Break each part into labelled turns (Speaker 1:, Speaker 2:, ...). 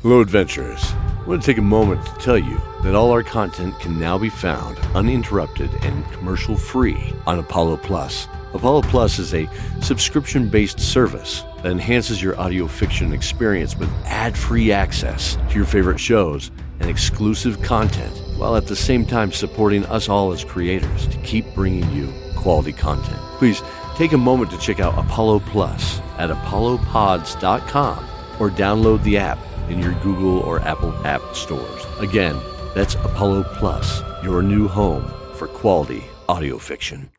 Speaker 1: Hello, adventurers. I want to take a moment to tell you that all our content can now be found uninterrupted and commercial-free on Apollo Plus. Apollo Plus is a subscription-based service that enhances your audio fiction experience with ad-free access to your favorite shows and exclusive content, while at the same time supporting us all as creators to keep bringing you quality content. Please take a moment to check out Apollo Plus at apollopods.com or download the app in your Google or Apple app stores. Again, that's Apollo Plus, your new home for quality audio fiction.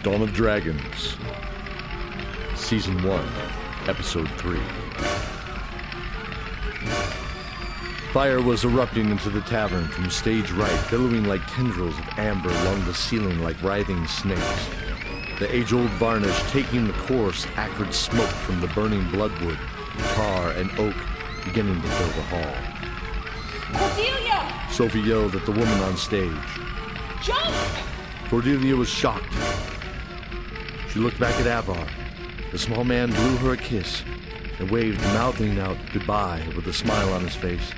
Speaker 1: Dawn of Dragons, Season 1, Episode 3. Fire was erupting into the tavern from stage right, billowing like tendrils of amber along the ceiling like writhing snakes. The age-old varnish taking the coarse, acrid smoke from the burning bloodwood, tar, and oak beginning to fill the hall.
Speaker 2: Cordelia!
Speaker 1: Sophie yelled at the woman on stage.
Speaker 2: Jump!
Speaker 1: Cordelia was shocked. She looked back at Avar. The small man blew her a kiss and waved, mouthing out goodbye with a smile on his face,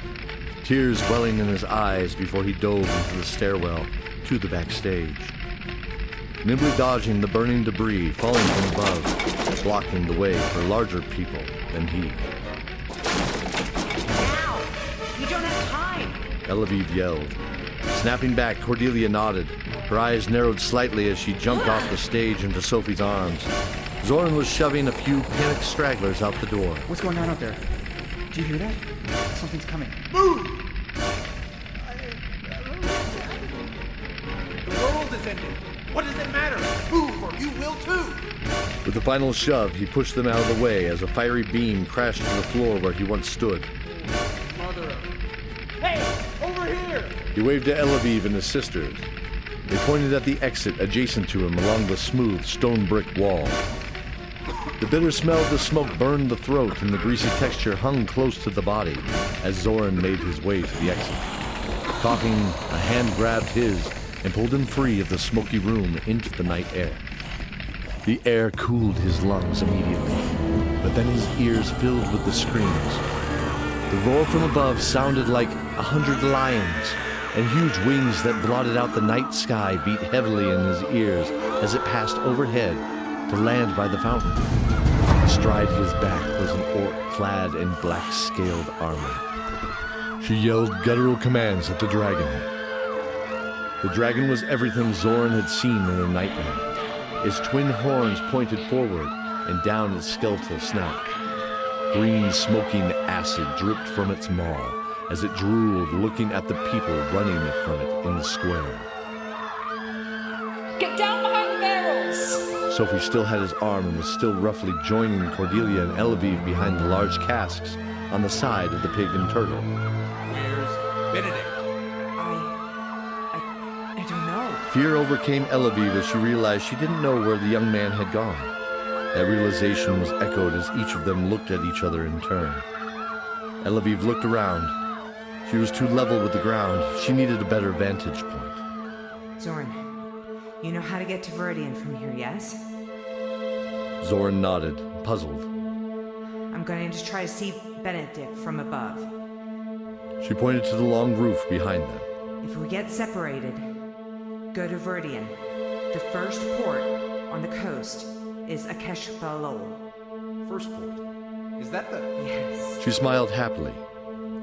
Speaker 1: tears welling in his eyes before he dove into the stairwell to the backstage, nimbly dodging the burning debris falling from above, blocking the way for larger people than he.
Speaker 2: Now! We don't have time!
Speaker 1: Elaviv yelled. Snapping back, Cordelia nodded. Her eyes narrowed slightly as she jumped off the stage into Sophie's arms. Zoran was shoving a few panicked stragglers out the door.
Speaker 3: What's going on out there? Do you hear that? Something's coming.
Speaker 4: Move! The world is ending. What does it matter? Move or you will too!
Speaker 1: With the final shove, he pushed them out of the way as a fiery beam crashed to the floor where he once stood.
Speaker 4: Mother of... Hey! Over here!
Speaker 1: He waved to Elaviv and his sisters. They pointed at the exit adjacent to him along the smooth stone brick wall. The bitter smell of the smoke burned the throat, and the greasy texture hung close to the body as Zoran made his way to the exit. Coughing, a hand grabbed his and pulled him free of the smoky room into the night air. The air cooled his lungs immediately, but then his ears filled with the screams. The roar from above sounded like 100 lions, and huge wings that blotted out the night sky beat heavily in his ears as it passed overhead to land by the fountain. Astride his back was an orc clad in black-scaled armor. She yelled guttural commands at the dragon. The dragon was everything Zoran had seen in a nightmare. Its twin horns pointed forward and down its skeletal snout. Green, smoking acid dripped from its maw as it drooled, looking at the people running from it in the square.
Speaker 2: Get down behind the barrels!
Speaker 1: Sophie still had his arm and was still roughly joining Cordelia and Elaviv behind the large casks on the side of the pig and turtle.
Speaker 4: Where's Benedict?
Speaker 3: I don't know.
Speaker 1: Fear overcame Elaviv as she realized she didn't know where the young man had gone. That realization was echoed as each of them looked at each other in turn. Elaviv looked around. She was too level with the ground. She needed a better vantage point.
Speaker 5: Zoran, you know how to get to Viridian from here, yes?
Speaker 1: Zoran nodded, puzzled.
Speaker 5: I'm going to try to see Benedict from above.
Speaker 1: She pointed to the long roof behind them.
Speaker 5: If we get separated, go to Viridian. The first port on the coast is Akesh Balol.
Speaker 4: First port. Is that the...
Speaker 5: Yes.
Speaker 1: She smiled happily.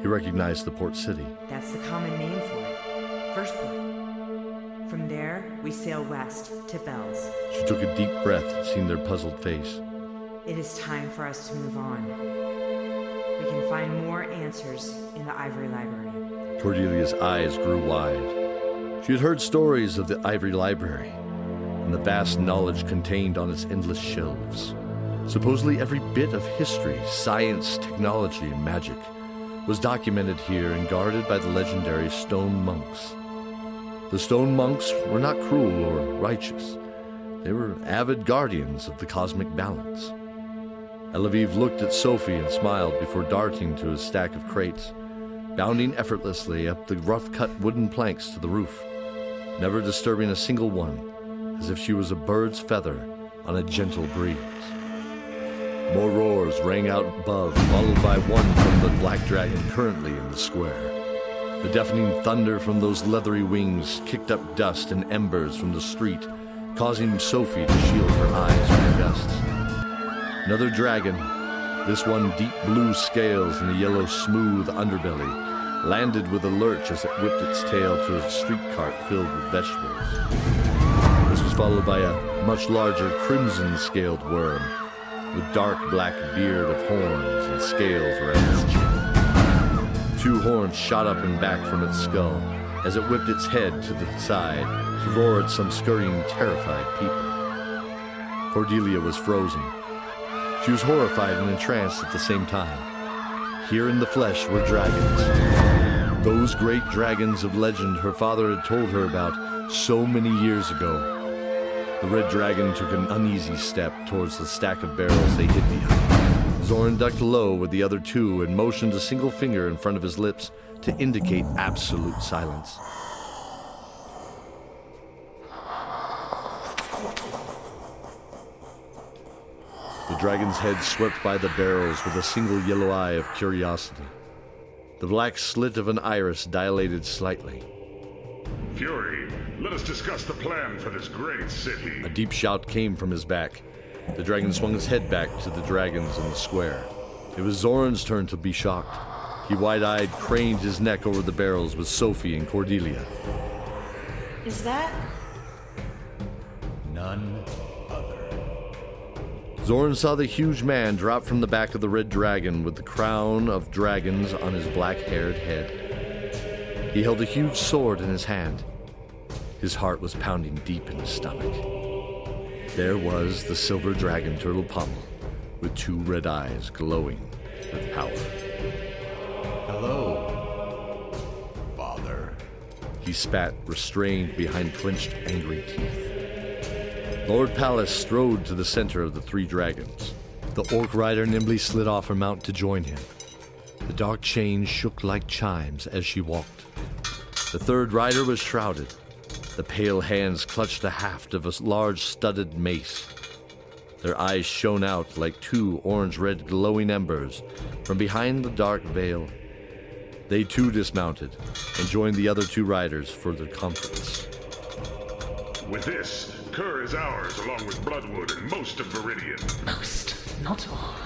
Speaker 1: He recognized the port city.
Speaker 5: That's the common name for it. First port. From there, we sail west to Bells.
Speaker 1: She took a deep breath, seeing their puzzled face.
Speaker 5: It is time for us to move on. We can find more answers in the Ivory Library.
Speaker 1: Cordelia's eyes grew wide. She had heard stories of the Ivory Library and the vast knowledge contained on its endless shelves. Supposedly every bit of history, science, technology, and magic was documented here and guarded by the legendary stone monks. The stone monks were not cruel or righteous. They were avid guardians of the cosmic balance. Elaviv looked at Sophie and smiled before darting to his stack of crates. bounding effortlessly up the rough-cut wooden planks to the roof, never disturbing a single one, as if she was a bird's feather on a gentle breeze. More roars rang out above, followed by one from the black dragon currently in the square. The deafening thunder from those leathery wings kicked up dust and embers from the street, causing Sophie to shield her eyes from the gusts. Another dragon, this one deep blue scales and a yellow smooth underbelly, landed with a lurch as it whipped its tail to a street cart filled with vegetables. This was followed by a much larger crimson-scaled worm with dark black beard of horns and scales around its chin. 2 horns shot up and back from its skull as it whipped its head to the side to roar at some scurrying, terrified people. Cordelia was frozen. She was horrified and entranced at the same time. Here in the flesh were dragons. Those great dragons of legend her father had told her about so many years ago. The red dragon took an uneasy step towards the stack of barrels they hid behind. Zoran ducked low with the other 2 and motioned a single finger in front of his lips to indicate absolute silence. The dragon's head swept by the barrels with a single yellow eye of curiosity. The black slit of an iris dilated slightly.
Speaker 6: Fury, let us discuss the plan for this great city.
Speaker 1: A deep shout came from his back. The dragon swung his head back to the dragons in the square. It was Zoran's turn to be shocked. He wide-eyed craned his neck over the barrels with Sophie and Cordelia.
Speaker 2: Is that?
Speaker 4: None other.
Speaker 1: Zoran saw the huge man drop from the back of the red dragon with the crown of dragons on his black-haired head. He held a huge sword in his hand. His heart was pounding deep in his stomach. There was the silver dragon turtle pommel, with 2 red eyes glowing with power.
Speaker 4: Hello, Father.
Speaker 1: He spat, restrained behind clenched, angry teeth. Lord Pallas strode to the center of the 3 dragons. The orc rider nimbly slid off her mount to join him. The dark chains shook like chimes as she walked. The 3rd rider was shrouded. The pale hands clutched the haft of a large studded mace. Their eyes shone out like 2 orange-red glowing embers from behind the dark veil. They too dismounted and joined the other 2 riders for their conference.
Speaker 6: With this, Kerr is ours along with Bloodwood and most of Viridian.
Speaker 7: Most, not all.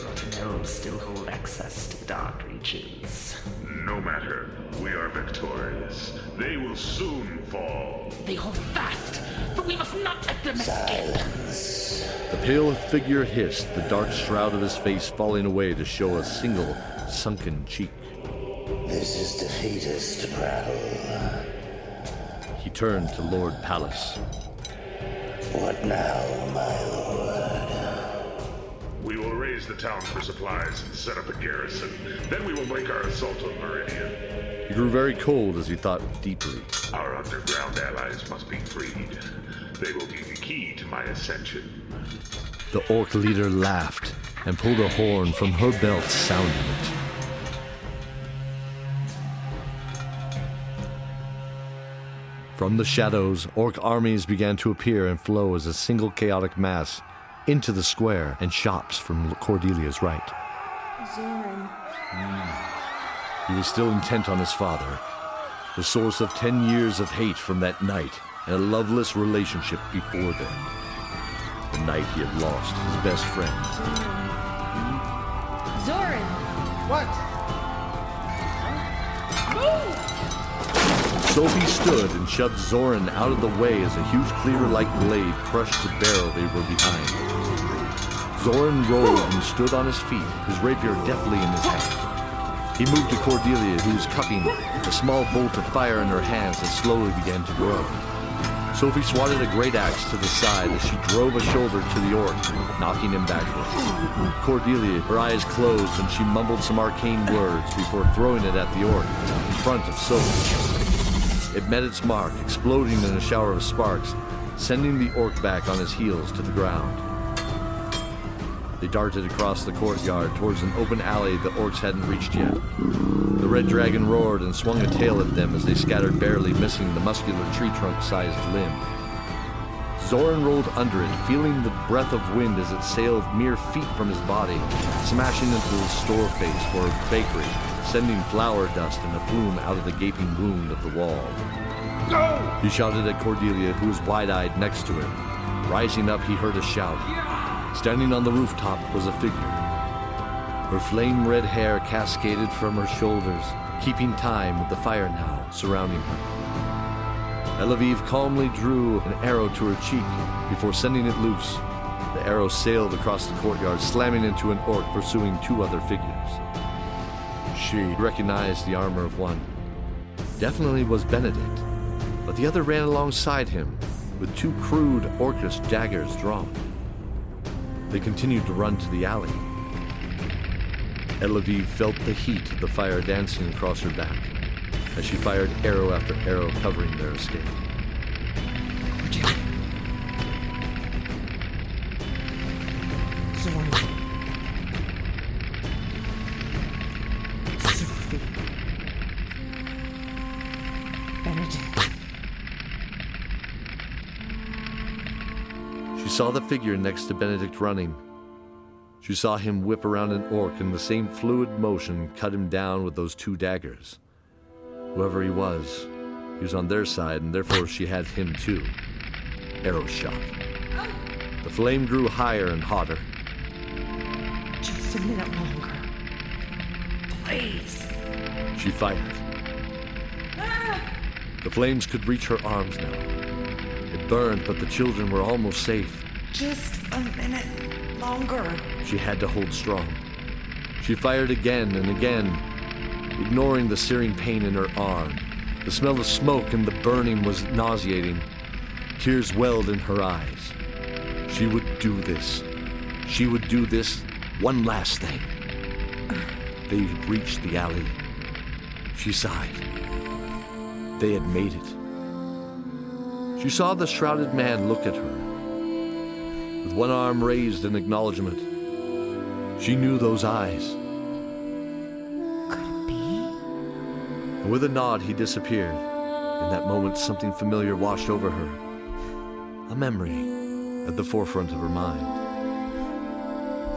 Speaker 7: Rotten elves still hold access to the dark reaches.
Speaker 6: No matter, we are victorious. They will soon fall.
Speaker 7: They hold fast, but we must not let them escape.
Speaker 1: The pale figure hissed, the dark shroud of his face falling away to show a single sunken cheek.
Speaker 8: This is defeatist prattle.
Speaker 1: He turned to Lord Pallas.
Speaker 8: What now, my lord?
Speaker 6: We will raise the town for supplies and set up a garrison. Then we will make our assault on Meridian.
Speaker 1: He grew very cold as he thought deeply.
Speaker 6: Our underground allies must be freed. They will be the key to my ascension.
Speaker 1: The orc leader laughed and pulled a horn from her belt, sounding it. From the shadows, orc armies began to appear and flow as a single chaotic mass into the square and shops from Cordelia's right.
Speaker 2: Zoran.
Speaker 1: He was still intent on his father, the source of 10 years of hate from that night and a loveless relationship before then. The night he had lost his best friend.
Speaker 2: Zoran!
Speaker 4: What?
Speaker 2: Move!
Speaker 1: Sophie stood and shoved Zoran out of the way as a huge cleaver-like blade crushed the barrel they were behind. Zoran rolled and stood on his feet, his rapier deftly in his hand. He moved to Cordelia, who was cupping a small bolt of fire in her hands that slowly began to grow. Sophie swatted a great axe to the side as she drove a shoulder to the orc, knocking him backwards. Cordelia, her eyes closed, and she mumbled some arcane words before throwing it at the orc in front of Sophie. It met its mark, exploding in a shower of sparks, sending the orc back on his heels to the ground. They darted across the courtyard towards an open alley the orcs hadn't reached yet. The red dragon roared and swung a tail at them as they scattered, barely missing the muscular tree trunk-sized limb. Zoran rolled under it, feeling the breath of wind as it sailed mere feet from his body, smashing into his store face for a bakery, sending flour dust and a plume out of the gaping wound of the wall.
Speaker 4: Go!
Speaker 1: He shouted at Cordelia, who was wide-eyed next to him. Rising up, he heard a shout. Standing on the rooftop was a figure. Her flame-red hair cascaded from her shoulders, keeping time with the fire now surrounding her. Elaviv calmly drew an arrow to her cheek before sending it loose. The arrow sailed across the courtyard, slamming into an orc pursuing two other figures. She recognized the armor of one. Definitely was Benedict, but the other ran alongside him with two crude orcish daggers drawn. They continued to run to the alley. Elaviv felt the heat of the fire dancing across her back as she fired arrow after arrow covering their escape.
Speaker 5: Zoran. Sophie. Benedict.
Speaker 1: She saw the figure next to Benedict running. She saw him whip around an orc in the same fluid motion, cut him down with those two daggers. Whoever he was on their side, and therefore she had him too. Arrow shot. The flame grew higher and hotter.
Speaker 5: Just a minute longer. Please.
Speaker 1: She fired. The flames could reach her arms now. It burned, but the children were almost safe.
Speaker 5: Just a minute longer.
Speaker 1: She had to hold strong. She fired again and again, ignoring the searing pain in her arm. The smell of smoke and the burning was nauseating. Tears welled in her eyes. She would do this. She would do this one last thing. They had reached the alley. She sighed. They had made it. She saw the shrouded man look at her, with one arm raised in acknowledgement. She knew those eyes.
Speaker 5: Could it be?
Speaker 1: And with a nod, he disappeared. In that moment, something familiar washed over her. A memory at the forefront of her mind.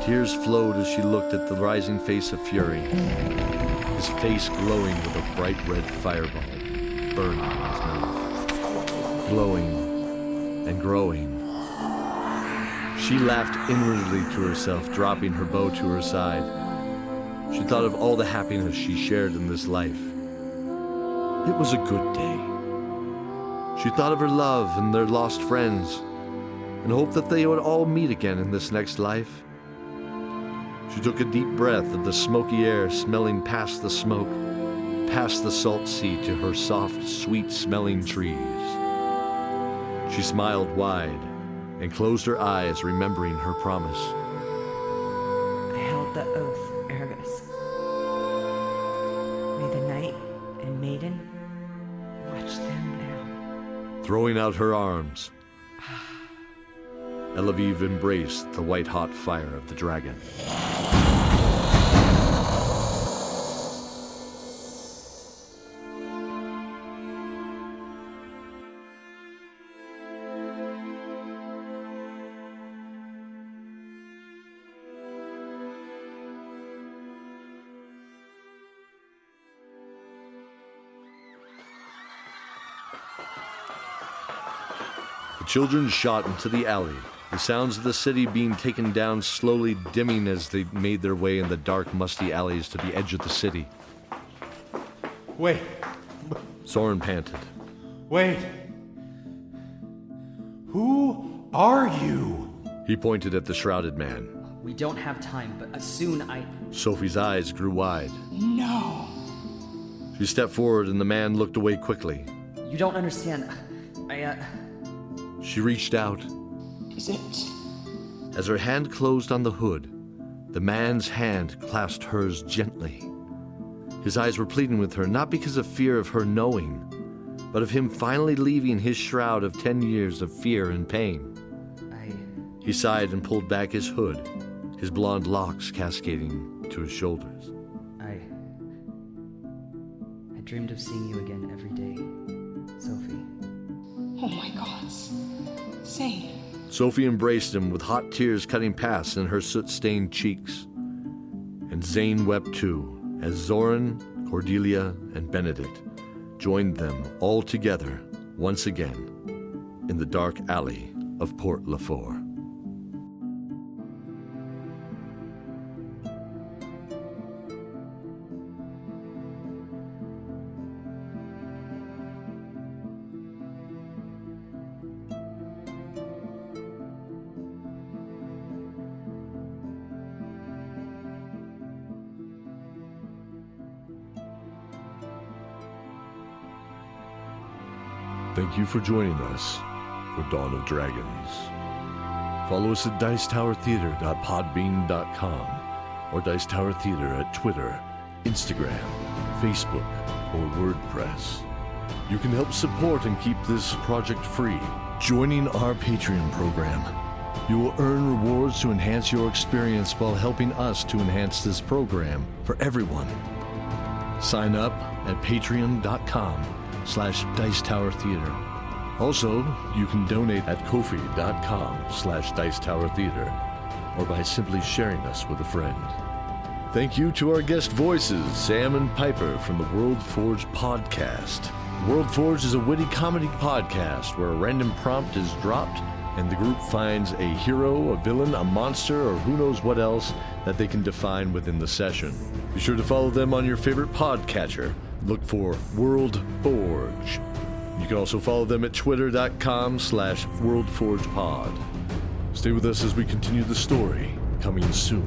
Speaker 1: Tears flowed as she looked at the rising face of Fury, his face glowing with a bright red fireball burning in his mouth. Glowing and growing. She laughed inwardly to herself, dropping her bow to her side. She thought of all the happiness she shared in this life. It was a good day. She thought of her love and their lost friends, and hoped that they would all meet again in this next life. She took a deep breath of the smoky air, smelling past the smoke, past the salt sea to her soft, sweet-smelling trees. She smiled wide and closed her eyes, remembering her promise.
Speaker 5: I held the oath, Argus. May the knight and maiden watch them now.
Speaker 1: Throwing out her arms, Elaviv embraced the white-hot fire of the dragon. The children shot into the alley, the sounds of the city being taken down slowly dimming as they made their way in the dark, musty alleys to the edge of the city.
Speaker 4: Wait.
Speaker 1: Soren panted.
Speaker 4: Wait. Who are you?
Speaker 1: He pointed at the shrouded man.
Speaker 3: We don't have time, but soon I...
Speaker 1: Sophie's eyes grew wide.
Speaker 3: No.
Speaker 1: She stepped forward and the man looked away quickly.
Speaker 3: You don't understand.
Speaker 1: She reached out.
Speaker 3: Is it...
Speaker 1: As her hand closed on the hood, the man's hand clasped hers gently. His eyes were pleading with her, not because of fear of her knowing, but of him finally leaving his shroud of 10 years of fear and pain. He sighed and pulled back his hood, his blonde locks cascading to his shoulders.
Speaker 3: I dreamed of seeing you again every day, Sophie.
Speaker 9: Oh my God. Zane.
Speaker 1: Sophie embraced him with hot tears cutting paths in her soot-stained cheeks. And Zane wept too, as Zoran, Cordelia, and Benedict joined them all together once again in the dark alley of Port Lafort. Thank you for joining us for Dawn of Dragons. Follow us at dicetowertheater.podbean.com or Dice Tower Theater at Twitter, Instagram, Facebook, or WordPress. You can help support and keep this project free, joining our Patreon program. You will earn rewards to enhance your experience while helping us to enhance this program for everyone. Sign up at patreon.com/Dice Tower Theater. Also, you can donate at kofi.com/Dice Tower Theater or by simply sharing us with a friend. Thank you to our guest voices, Sam and Piper from the World Forge podcast. World Forge is a witty comedy podcast where a random prompt is dropped and the group finds a hero, a villain, a monster, or who knows what else that they can define within the session. Be sure to follow them on your favorite podcatcher. Look for World Forge. You can also follow them at twitter.com/WorldForgePod. Stay with us as we continue the story, coming soon.